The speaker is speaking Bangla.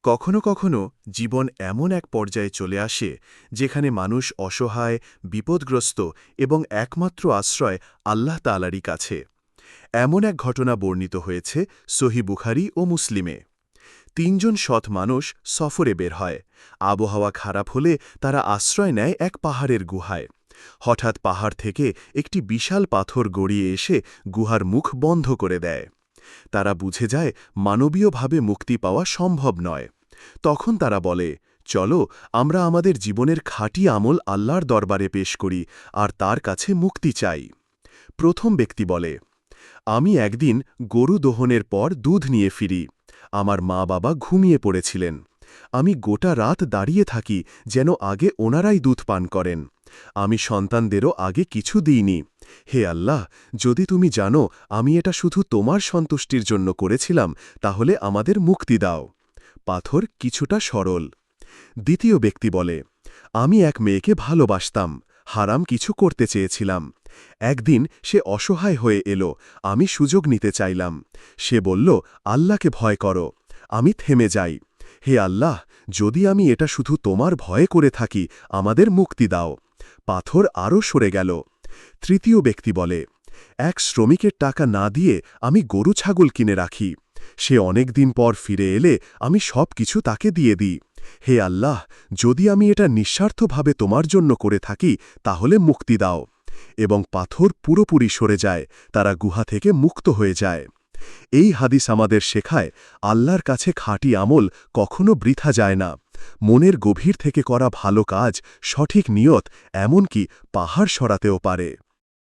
কখনো কখনো জীবন এমন এক পর্যায়ে চলে আসে যেখানে মানুষ অসহায় বিপদগ্রস্ত এবং একমাত্র আশ্রয় আল্লাহ তাআলারই কাছে। এমন এক ঘটনা বর্ণিত হয়েছে সহিহ বুখারী ও মুসলিমে। তিনজন সৎ মানুষ সফরে বের হয়। আবহাওয়া খারাপ হলে তারা আশ্রয় নেয় এক পাহাড়ের গুহায়। হঠাৎ পাহাড় থেকে একটি বিশাল পাথর গড়িয়ে এসে গুহার মুখ বন্ধ করে দেয়। তারা বুঝে যায় মানবীয়ভাবে মুক্তি পাওয়া সম্ভব নয়। তখন তারা বলে, চলো আমরা আমাদের জীবনের খাঁটি আমল আল্লাহর দরবারে পেশ করি আর তার কাছে মুক্তি চাই। প্রথম ব্যক্তি বলে, আমি একদিন গরু দোহনের পর দুধ নিয়ে ফিরি। আমার মা বাবা ঘুমিয়ে পড়েছিলেন। আমি গোটা রাত দাঁড়িয়ে থাকি যেন আগে ওনারাই দুধ পান করেন। আমি সন্তানদেরও আগে কিছু দিইনি। হে আল্লাহ, যদি তুমি জানো আমি এটা শুধু তোমার সন্তুষ্টির জন্য করেছিলাম, তাহলে আমাদের মুক্তি দাও। পাথর কিছুটা সরল। দ্বিতীয় ব্যক্তি বলে, আমি এক মেয়েকে ভালোবাসতাম, হারাম কিছু করতে চেয়েছিলাম। একদিন সে অসহায় হয়ে এলো, আমি সুযোগ নিতে চাইলাম। সে বলল, আল্লাহকে ভয় করো। আমি থেমে যাই। হে আল্লাহ, যদি আমি এটা শুধু তোমার ভয়ে করে থাকি, আমাদের মুক্তি দাও। পাথর আরও সরে গেল। তৃতীয় ব্যক্তি বলে, এক শ্রমিকের টাকা না দিয়ে আমি গরু ছাগল কিনে রাখি। সে অনেক দিন পর ফিরে এলে আমি সব কিছু তাকে দিয়ে দিই। হে আল্লাহ, যদি আমি এটা নিঃস্বার্থভাবে তোমার জন্য করে থাকি, তাহলে মুক্তি দাও। এবং পাথর পুরোপুরি সরে যায়, তারা গুহা থেকে মুক্ত হয়ে যায়। এই হাদিস আমাদের শেখায়, আল্লাহর কাছে খাঁটি আমল কখনো বৃথা যায় না। মনের গভীর থেকে করা ভালো কাজ, সঠিক নিয়ত এমনকি পাহাড় সরাতেও পারে।